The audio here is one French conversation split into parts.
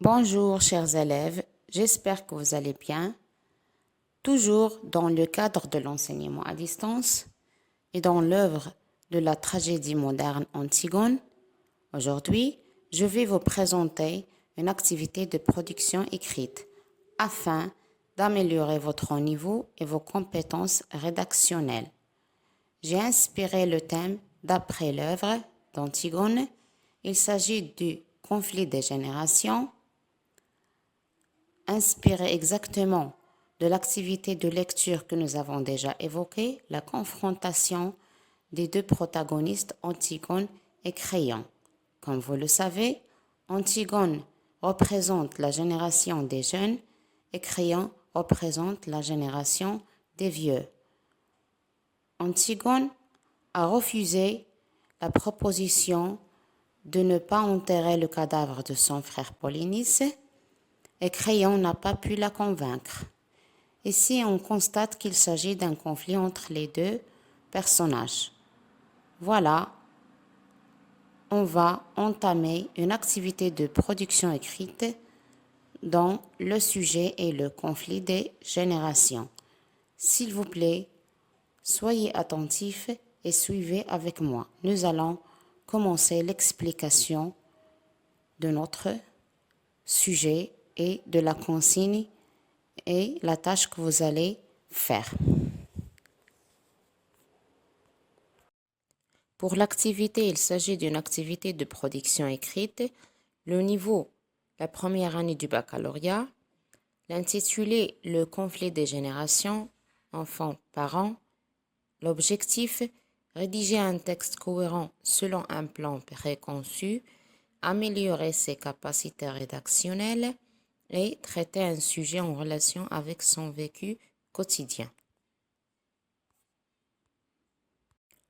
Bonjour chers élèves, j'espère que vous allez bien. Toujours dans le cadre de l'enseignement à distance et dans l'œuvre de la tragédie moderne Antigone, aujourd'hui, je vais vous présenter une activité de production écrite afin d'améliorer votre niveau et vos compétences rédactionnelles. J'ai inspiré le thème d'après l'œuvre d'Antigone. Il s'agit du conflit des générations, inspiré exactement de l'activité de lecture que nous avons déjà évoquée, la confrontation des deux protagonistes, Antigone et Créon. Comme vous le savez, Antigone représente la génération des jeunes et Créon représente la génération des vieux. Antigone a refusé la proposition de ne pas enterrer le cadavre de son frère Polynice et Créon n'a pas pu la convaincre. Ici, on constate qu'il s'agit d'un conflit entre les deux personnages. Voilà, on va entamer une activité de production écrite dont le sujet est le conflit des générations. S'il vous plaît, soyez attentifs et suivez avec moi. Nous allons commencer l'explication de notre sujet et de la consigne et la tâche que vous allez faire. Pour l'activité, il s'agit d'une activité de production écrite. Le niveau, la première année du baccalauréat. L'intitulé Le conflit des générations, enfants-parents. L'objectif, rédiger un texte cohérent selon un plan préconçu, améliorer ses capacités rédactionnelles et traiter un sujet en relation avec son vécu quotidien.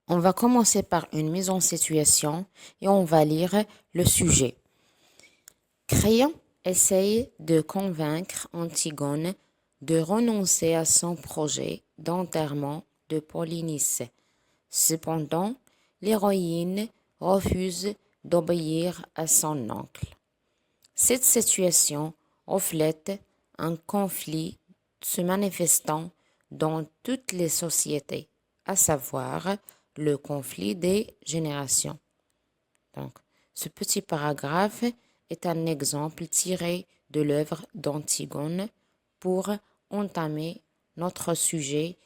On va commencer par une mise en situation et on va lire le sujet. Créon essaye de convaincre Antigone de renoncer à son projet d'enterrement de Polynice. Cependant, l'héroïne refuse d'obéir à son oncle. Cette situation reflète un conflit se manifestant dans toutes les sociétés, à savoir le conflit des générations. Donc, ce petit paragraphe est un exemple tiré de l'œuvre d'Antigone pour entamer notre sujet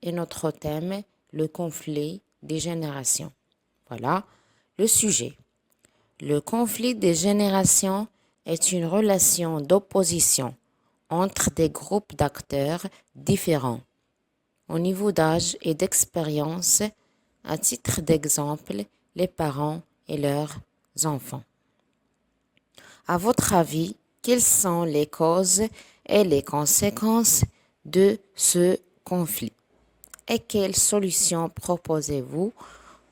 et notre thème, le conflit des générations. Voilà le sujet. Le conflit des générations est une relation d'opposition entre des groupes d'acteurs différents au niveau d'âge et d'expérience. À titre d'exemple, les parents et leurs enfants. À votre avis, quelles sont les causes et les conséquences de ce conflit? Et quelles solutions proposez-vous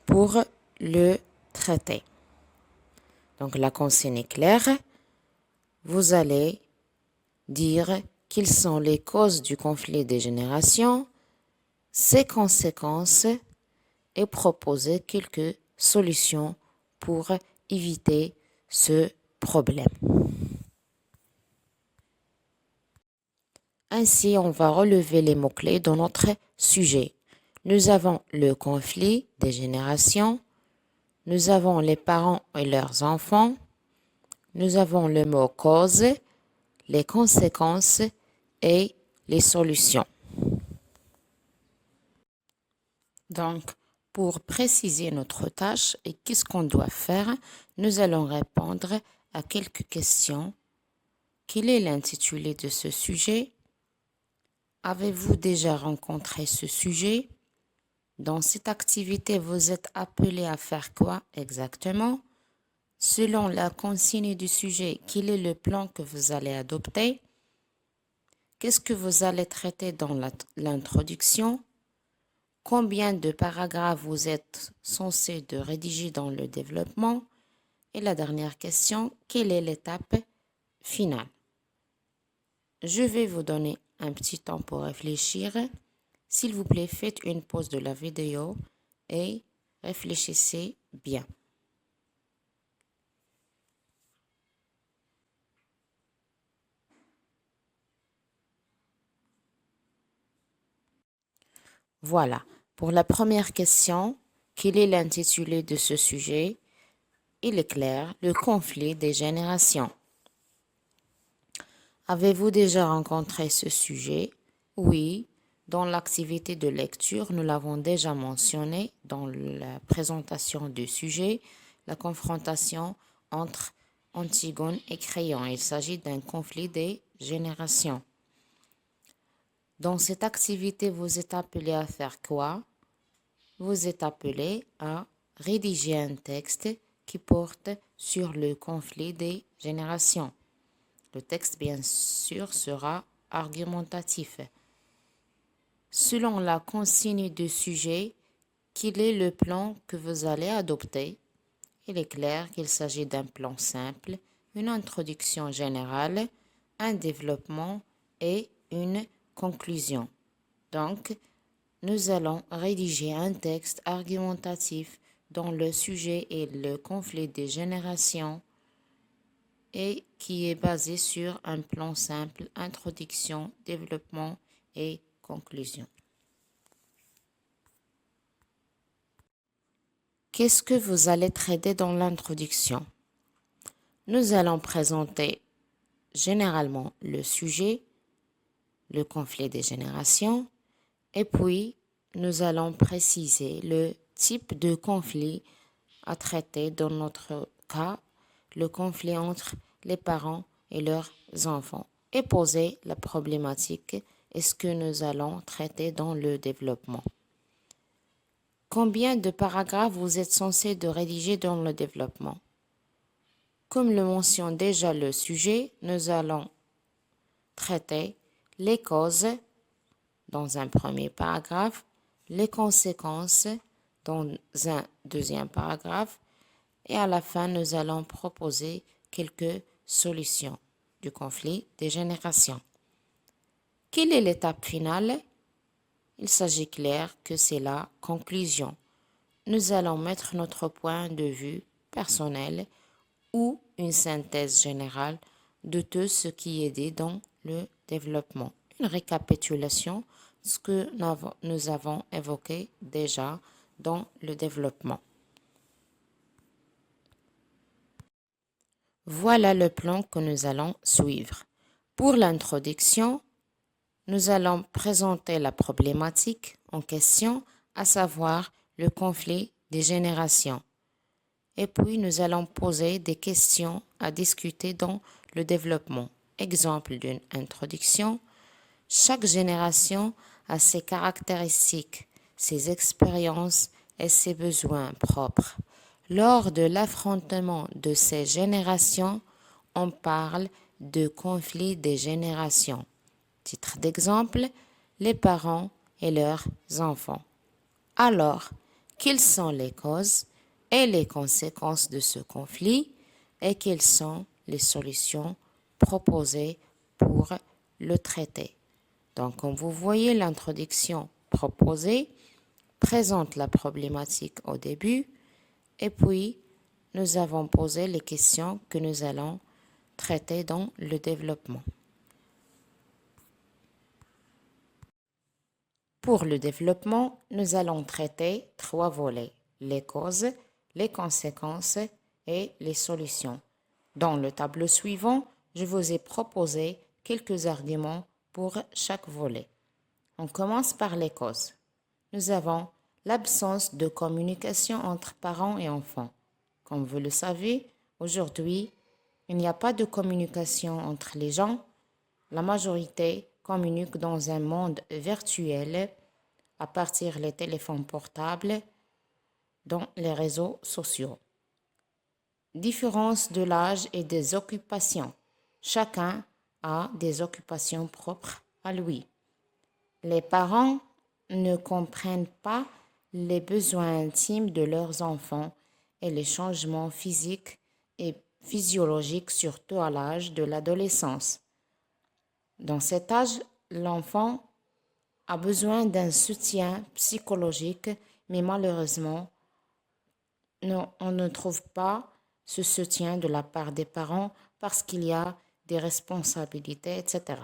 pour le traiter? Donc la consigne est claire. Vous allez dire quelles sont les causes du conflit des générations, ses conséquences et proposer quelques solutions pour éviter ce problème. Ainsi, on va relever les mots-clés dans notre sujet. Nous avons le conflit des générations, nous avons les parents et leurs enfants, nous avons le mot cause, les conséquences et les solutions. Donc, pour préciser notre tâche et qu'est-ce qu'on doit faire, nous allons répondre à quelques questions. Quel est l'intitulé de ce sujet? Avez-vous déjà rencontré ce sujet? Dans cette activité, vous êtes appelé à faire quoi exactement? Selon la consigne du sujet, quel est le plan que vous allez adopter? Qu'est-ce que vous allez traiter dans l'introduction? Combien de paragraphes vous êtes censé de rédiger dans le développement? Et la dernière question, quelle est l'étape finale? Je vais vous donner un petit temps pour réfléchir. S'il vous plaît, faites une pause de la vidéo et réfléchissez bien. Voilà. Pour la première question, quel est l'intitulé de ce sujet? Il est clair, le conflit des générations. Avez-vous déjà rencontré ce sujet? Oui, dans l'activité de lecture, nous l'avons déjà mentionné dans la présentation du sujet, la confrontation entre Antigone et Créon. Il s'agit d'un conflit des générations. Dans cette activité, vous êtes appelé à faire quoi? Vous êtes appelé à rédiger un texte qui porte sur le conflit des générations. Le texte, bien sûr, sera argumentatif. Selon la consigne du sujet, quel est le plan que vous allez adopter? Il est clair qu'il s'agit d'un plan simple, une introduction générale, un développement et une conclusion. Donc, nous allons rédiger un texte argumentatif dont le sujet est le conflit des générations et qui est basé sur un plan simple, introduction, développement et conclusion. Qu'est-ce que vous allez traiter dans l'introduction? Nous allons présenter généralement le sujet, le conflit des générations, et puis nous allons préciser le type de conflit à traiter dans notre cas, le conflit entre les parents et leurs enfants, et poser la problématique et ce que nous allons traiter dans le développement. Combien de paragraphes vous êtes censé de rédiger dans le développement? Comme le mentionne déjà le sujet, nous allons traiter les causes dans un premier paragraphe, les conséquences dans un deuxième paragraphe et à la fin, nous allons proposer quelques solutions du conflit des générations. Quelle est l'étape finale? Il s'agit clair que c'est la conclusion. Nous allons mettre notre point de vue personnel ou une synthèse générale de tout ce qui est dit dans le développement. Une récapitulation de ce que nous avons évoqué déjà dans le développement. Voilà le plan que nous allons suivre. Pour l'introduction, nous allons présenter la problématique en question, à savoir le conflit des générations. Et puis, nous allons poser des questions à discuter dans le développement. Exemple d'une introduction. Chaque génération a ses caractéristiques, ses expériences et ses besoins propres. Lors de l'affrontement de ces générations, on parle de conflit des générations. Titre d'exemple, les parents et leurs enfants. Alors, quelles sont les causes et les conséquences de ce conflit et quelles sont les solutions proposées pour le traiter? Donc, comme vous voyez, l'introduction proposée présente la problématique au début et puis nous avons posé les questions que nous allons traiter dans le développement. Pour le développement, nous allons traiter 3 volets, les causes, les conséquences et les solutions. Dans le tableau suivant, je vous ai proposé quelques arguments pour chaque volet. On commence par les causes. Nous avons l'absence de communication entre parents et enfants. Comme vous le savez, aujourd'hui, il n'y a pas de communication entre les gens. La majorité communique dans un monde virtuel à partir des téléphones portables, dans les réseaux sociaux. Différence de l'âge et des occupations. Chacun a des occupations propres à lui. Les parents ne comprennent pas les besoins intimes de leurs enfants et les changements physiques et physiologiques, surtout à l'âge de l'adolescence. Dans cet âge, l'enfant a besoin d'un soutien psychologique, mais malheureusement, on ne trouve pas ce soutien de la part des parents parce qu'il y a des responsabilités, etc.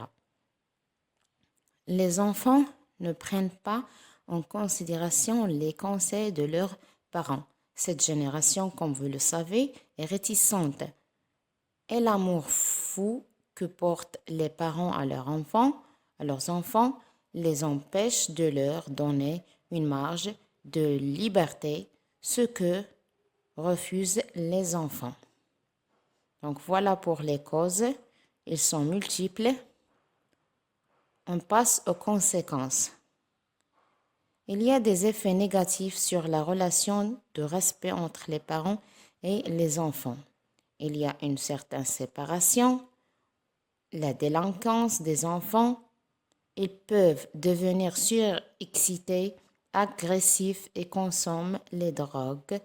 Les enfants ne prennent pas en considération les conseils de leurs parents. Cette génération, comme vous le savez, est réticente. Et l'amour fou que portent les parents à leurs enfants, les empêche de leur donner une marge de liberté, ce que refusent les enfants. Donc voilà pour les causes, ils sont multiples. On passe aux conséquences. Il y a des effets négatifs sur la relation de respect entre les parents et les enfants. Il y a une certaine séparation, la délinquance des enfants. Ils peuvent devenir surexcités, agressifs et consomment les drogues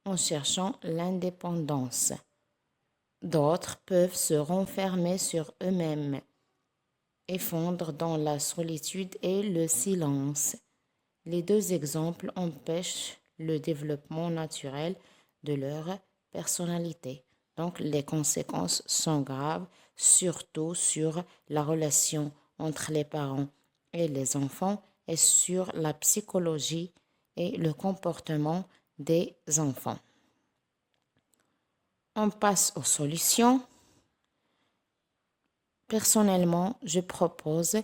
en cherchant l'indépendance. D'autres peuvent se renfermer sur eux-mêmes et fondre dans la solitude et le silence. Les deux exemples empêchent le développement naturel de leur personnalité. Donc, les conséquences sont graves, surtout sur la relation entre les parents et les enfants et sur la psychologie et le comportement des enfants. On passe aux solutions. Personnellement, je propose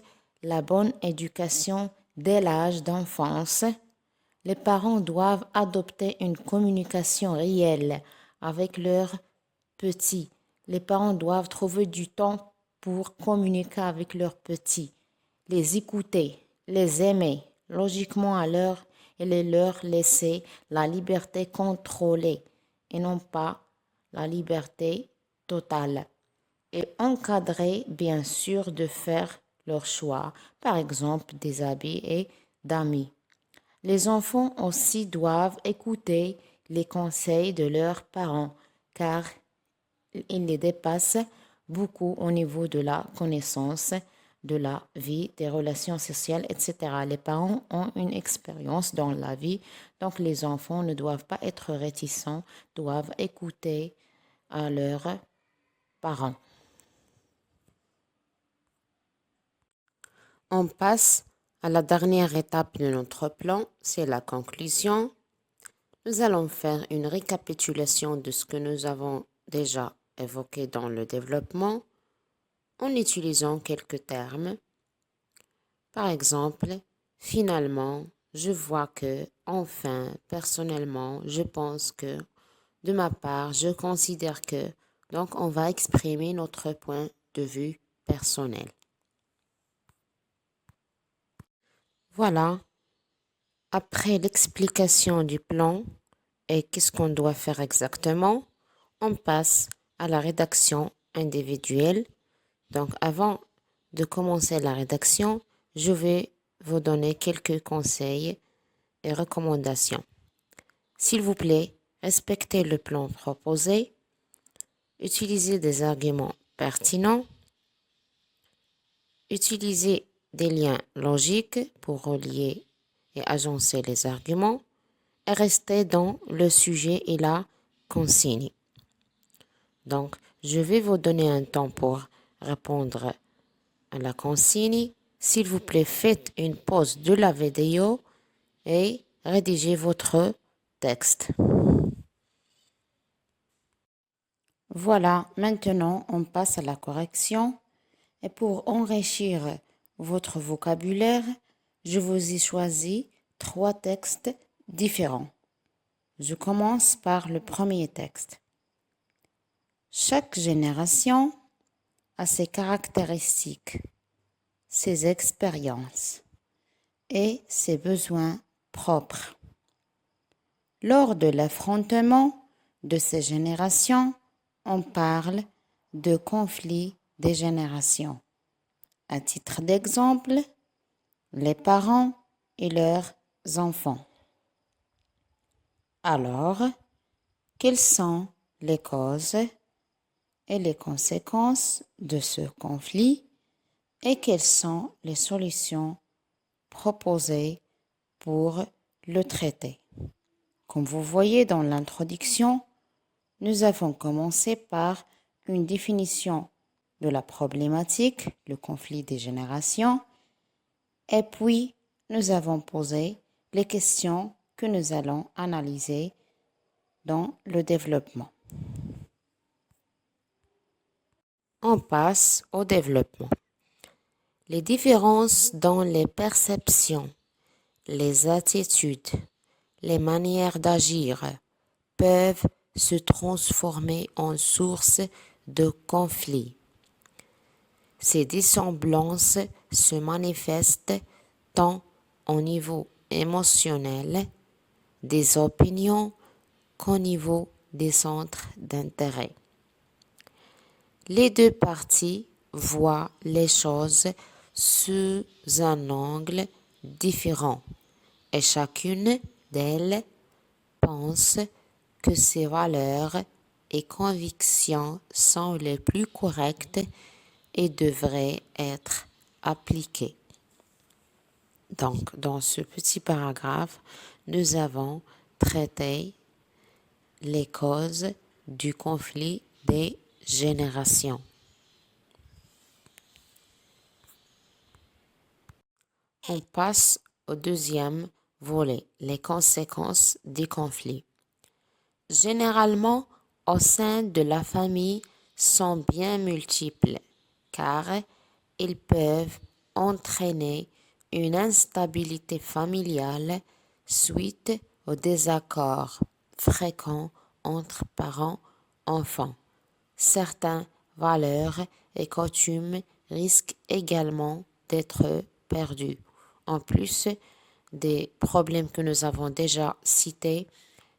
la bonne éducation dès l'âge d'enfance. Les parents doivent adopter une communication réelle avec leurs petits. Les parents doivent trouver du temps pour communiquer avec leurs petits, les écouter, les aimer logiquement et leur laisser la liberté contrôlée et non pas la liberté totale. Et encadrer, bien sûr, de faire leur choix, par exemple des habits et d'amis. Les enfants aussi doivent écouter les conseils de leurs parents, car ils les dépassent beaucoup au niveau de la connaissance, de la vie, des relations sociales, etc. Les parents ont une expérience dans la vie, donc les enfants ne doivent pas être réticents, doivent écouter à leurs parents. On passe à la dernière étape de notre plan, c'est la conclusion. Nous allons faire une récapitulation de ce que nous avons déjà évoqué dans le développement en utilisant quelques termes. Par exemple, finalement, je vois que, enfin, personnellement, je pense que, de ma part, je considère que, donc on va exprimer notre point de vue personnel. Voilà, après l'explication du plan et qu'est-ce qu'on doit faire exactement, on passe à la rédaction individuelle. Donc avant de commencer la rédaction, je vais vous donner quelques conseils et recommandations. S'il vous plaît, respectez le plan proposé, utilisez des arguments pertinents, utilisez des liens logiques pour relier et agencer les arguments et restez dans le sujet et la consigne. Donc, je vais vous donner un temps pour répondre à la consigne. S'il vous plaît, faites une pause de la vidéo et rédigez votre texte. Voilà, maintenant on passe à la correction. Et pour enrichir votre vocabulaire, je vous ai choisi 3 textes différents. Je commence par le premier texte. Chaque génération a ses caractéristiques, ses expériences et ses besoins propres. Lors de l'affrontement de ces générations, on parle de conflit des générations. À titre d'exemple, les parents et leurs enfants. Alors, quelles sont les causes et les conséquences de ce conflit et quelles sont les solutions proposées pour le traiter? Comme vous voyez dans l'introduction, nous avons commencé par une définition de la problématique, le conflit des générations, et puis nous avons posé les questions que nous allons analyser dans le développement. On passe au développement. Les différences dans les perceptions, les attitudes, les manières d'agir peuvent se transformer en source de conflits. Ces dissemblances se manifestent tant au niveau émotionnel des opinions qu'au niveau des centres d'intérêt. Les deux parties voient les choses sous un angle différent et chacune d'elles pense que ses valeurs et convictions sont les plus correctes et devraient être appliquées. Donc, dans ce petit paragraphe, nous avons traité les causes du conflit des générations. On passe au deuxième volet, les conséquences des conflits. Généralement, au sein de la famille, sont bien multiples, car ils peuvent entraîner une instabilité familiale suite aux désaccords fréquents entre parents-enfants. Certaines valeurs et coutumes risquent également d'être perdues. En plus des problèmes que nous avons déjà cités,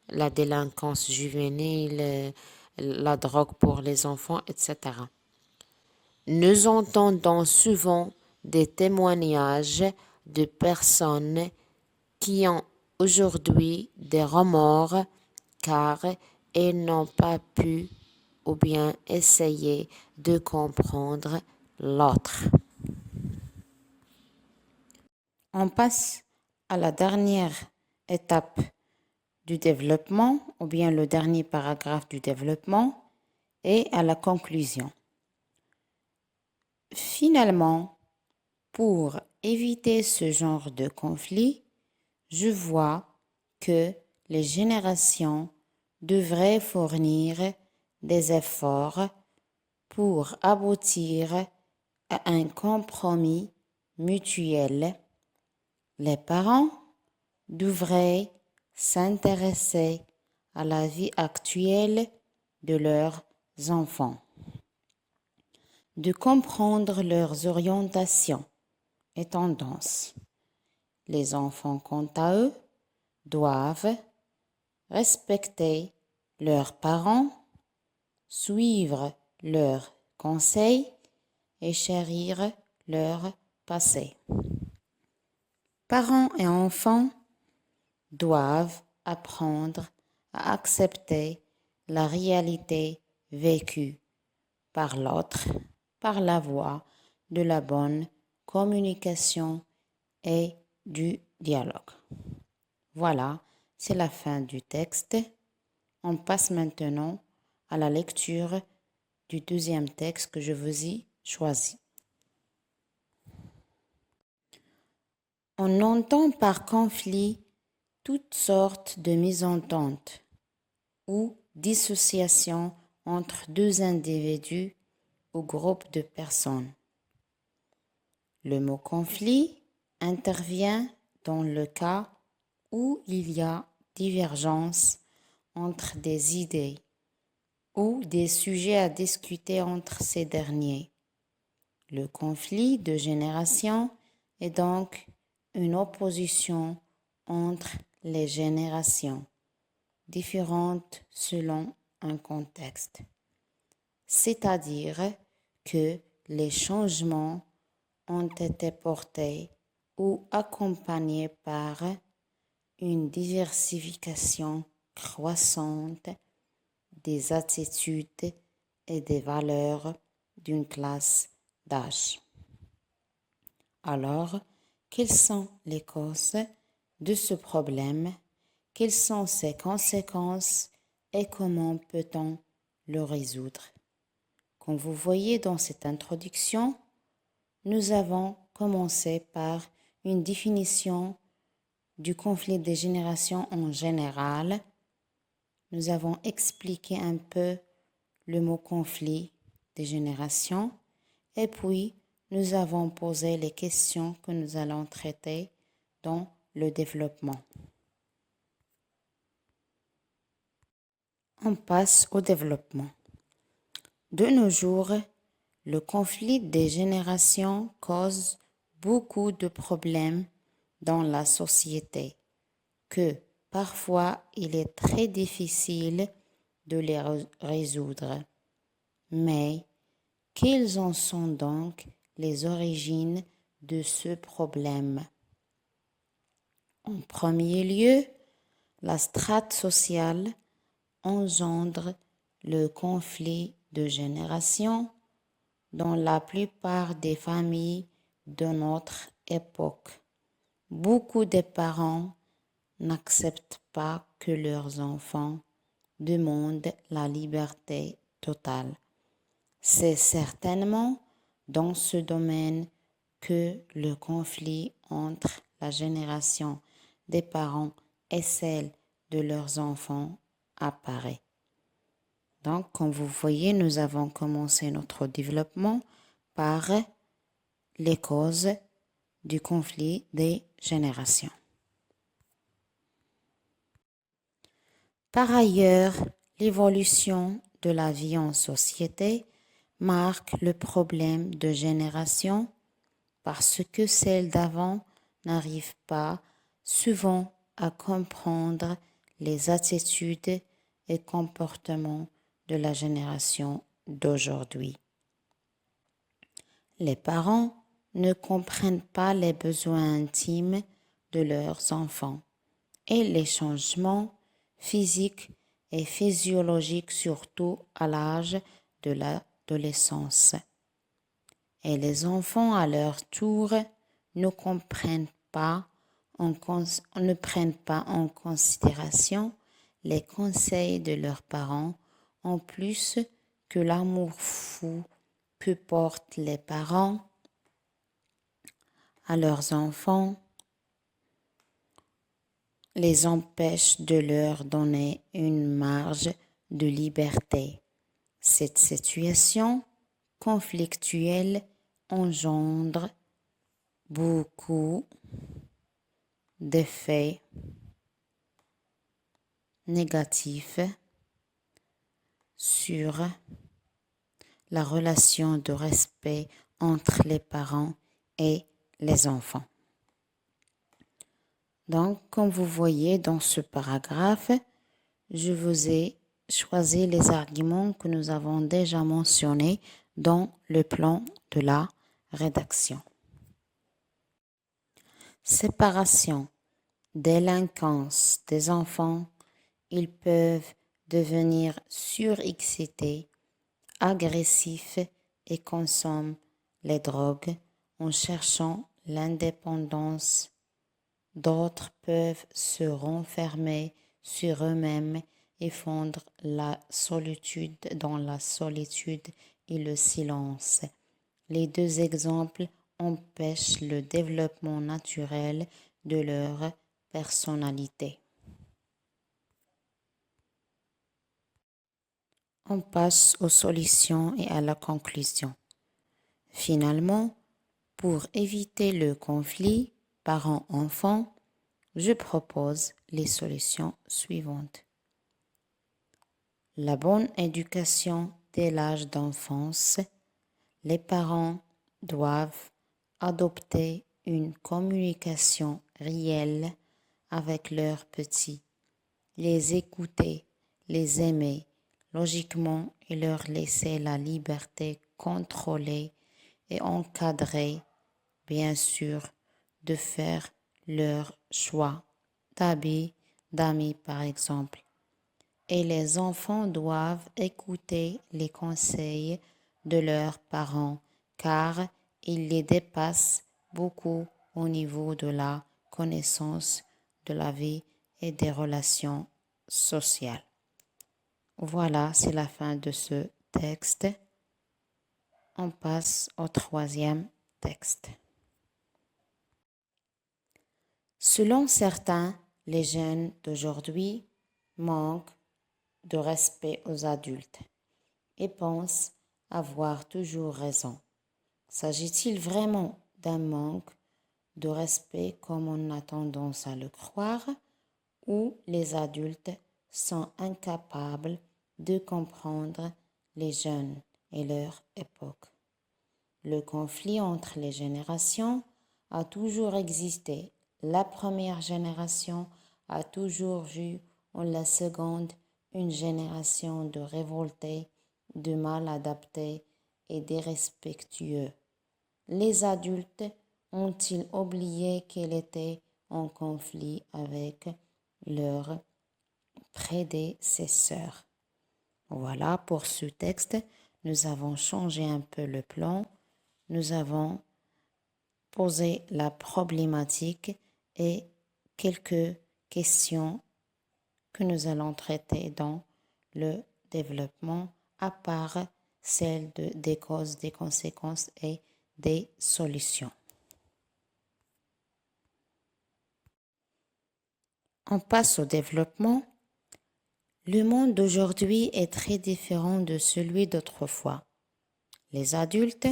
la délinquance juvénile, la drogue pour les enfants, etc. Nous entendons souvent des témoignages de personnes qui ont aujourd'hui des remords car elles n'ont pas pu ou bien essayé de comprendre l'autre. On passe à la dernière étape du développement, ou bien le dernier paragraphe du développement, et à la conclusion. Finalement, pour éviter ce genre de conflit, je vois que les générations devraient fournir des efforts pour aboutir à un compromis mutuel. Les parents devraient s'intéresser à la vie actuelle de leurs enfants, de comprendre leurs orientations et tendances. Les enfants, quant à eux, doivent respecter leurs parents, suivre leurs conseils et chérir leur passé. Parents et enfants doivent apprendre à accepter la réalité vécue par l'autre par la voie de la bonne communication et du dialogue. Voilà, c'est la fin du texte. On passe maintenant à la lecture du deuxième texte que je vous ai choisi. On entend par conflit toutes sortes de mésententes ou dissociations entre deux individus ou groupes de personnes. Le mot conflit intervient dans le cas où il y a divergence entre des idées ou des sujets à discuter entre ces derniers. Le conflit de génération est donc une opposition entre les générations, différentes selon un contexte. C'est-à-dire que les changements ont été portés ou accompagnés par une diversification croissante des attitudes et des valeurs d'une classe d'âge. Alors, quelles sont les causes de ce problème? Quelles sont ses conséquences et comment peut-on le résoudre? Comme vous voyez dans cette introduction, nous avons commencé par une définition du conflit des générations en général. Nous avons expliqué un peu le mot conflit des générations et puis nous avons posé les questions que nous allons traiter dans le développement. On passe au développement. De nos jours, le conflit des générations cause beaucoup de problèmes dans la société, que parfois il est très difficile de les résoudre. Mais quelles en sont donc les origines de ce problème? En premier lieu, la strate sociale engendre le conflit de génération dans la plupart des familles de notre époque. Beaucoup de parents n'acceptent pas que leurs enfants demandent la liberté totale. C'est certainement dans ce domaine que le conflit entre la génération des parents et celle de leurs enfants apparaît. Donc, comme vous voyez, nous avons commencé notre développement par les causes du conflit des générations. Par ailleurs, l'évolution de la vie en société marque le problème de génération parce que celles d'avant n'arrivent pas souvent à comprendre les attitudes et comportements de la génération d'aujourd'hui. Les parents ne comprennent pas les besoins intimes de leurs enfants et les changements physiques et physiologiques, surtout à l'âge de l'adolescence. Et les enfants, à leur tour, ne prennent pas en considération les conseils de leurs parents, en plus que l'amour fou que portent les parents à leurs enfants les empêche de leur donner une marge de liberté. Cette situation conflictuelle engendre beaucoup d'effets négatifs sur la relation de respect entre les parents et les enfants. Donc, comme vous voyez dans ce paragraphe, je vous ai choisi les arguments que nous avons déjà mentionnés dans le plan de la rédaction. Séparation, délinquance des enfants, ils peuvent devenir surexcités, agressifs et consomment les drogues en cherchant l'indépendance. D'autres peuvent se renfermer sur eux-mêmes et fondre la solitude dans la solitude et le silence. Les deux exemples empêchent le développement naturel de leur personnalité. On passe aux solutions et à la conclusion. Finalement, pour éviter le conflit parents-enfants, je propose les solutions suivantes. La bonne éducation dès l'âge d'enfance. Les parents doivent adopter une communication réelle avec leurs petits, les écouter, les aimer logiquement et leur laisser la liberté contrôlée et encadrée, bien sûr, de faire leur choix d'habits, d'amis par exemple. Et les enfants doivent écouter les conseils de leurs parents car ils les dépassent beaucoup au niveau de la connaissance de la vie et des relations sociales. Voilà, c'est la fin de ce texte. On passe au troisième texte. Selon certains, les jeunes d'aujourd'hui manquent de respect aux adultes et pensent avoir toujours raison. S'agit-il vraiment d'un manque de respect comme on a tendance à le croire, ou les adultes sont incapables de comprendre les jeunes et leur époque? Le conflit entre les générations a toujours existé. La première génération a toujours vu en la seconde une génération de révoltés, de mal adaptés et d'irrespectueux. Les adultes ont-ils oublié qu'ils étaient en conflit avec leurs prédécesseurs? Voilà pour ce texte. Nous avons changé un peu le plan. Nous avons posé la problématique et quelques questions que nous allons traiter dans le développement, à part celle des causes, des conséquences et des solutions. On passe au développement. Le monde d'aujourd'hui est très différent de celui d'autrefois. Les adultes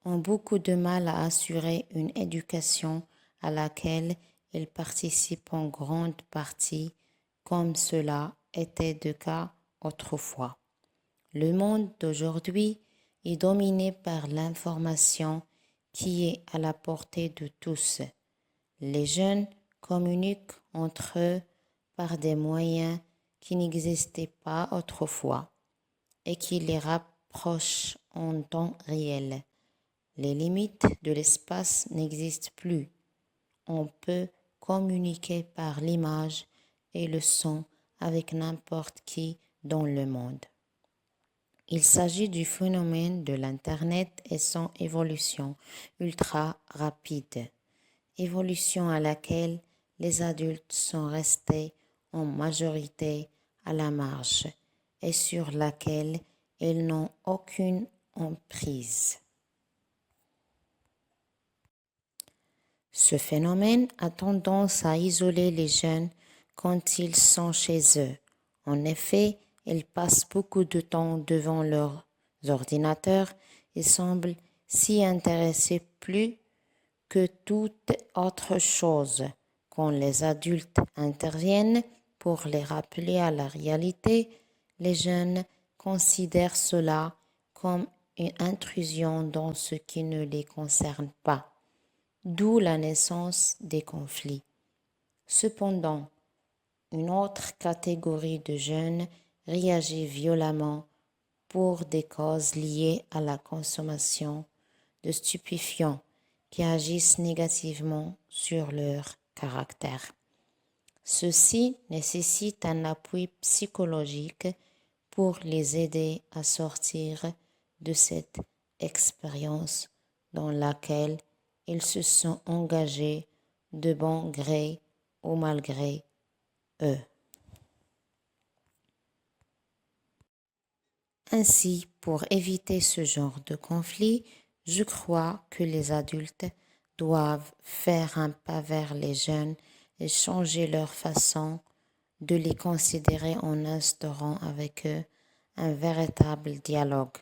ont beaucoup de mal à assurer une éducation à laquelle ils participent en grande partie, comme cela était le cas autrefois. Le monde d'aujourd'hui est dominé par l'information qui est à la portée de tous. Les jeunes communiquent entre eux par des moyens qui n'existaient pas autrefois et qui les rapprochent en temps réel. Les limites de l'espace n'existent plus. On peut communiquer par l'image et le son avec n'importe qui dans le monde. Il s'agit du phénomène de l'Internet et son évolution ultra rapide, évolution à laquelle les adultes sont restés en majorité à la marge et sur laquelle ils n'ont aucune emprise. Ce phénomène a tendance à isoler les jeunes quand ils sont chez eux. En effet, ils passent beaucoup de temps devant leurs ordinateurs et semblent s'y intéresser plus que toute autre chose. Quand les adultes interviennent pour les rappeler à la réalité, les jeunes considèrent cela comme une intrusion dans ce qui ne les concerne pas, d'où la naissance des conflits. Cependant, une autre catégorie de jeunes réagit violemment pour des causes liées à la consommation de stupéfiants qui agissent négativement sur leur caractère. Ceci nécessite un appui psychologique pour les aider à sortir de cette expérience dans laquelle ils se sont engagés de bon gré ou malgré eux. Ainsi, pour éviter ce genre de conflit, je crois que les adultes doivent faire un pas vers les jeunes et changer leur façon de les considérer en instaurant avec eux un véritable dialogue.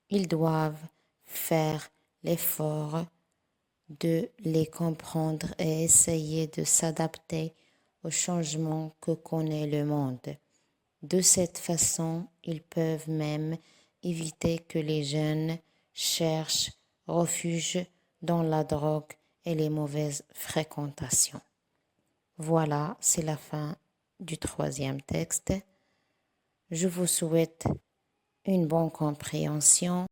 Ils doivent faire l'effort de les comprendre et essayer de s'adapter aux changements que connaît le monde. De cette façon, ils peuvent même éviter que les jeunes cherchent refuge dans la drogue et les mauvaises fréquentations. Voilà, c'est la fin du 3e texte. Je vous souhaite une bonne compréhension.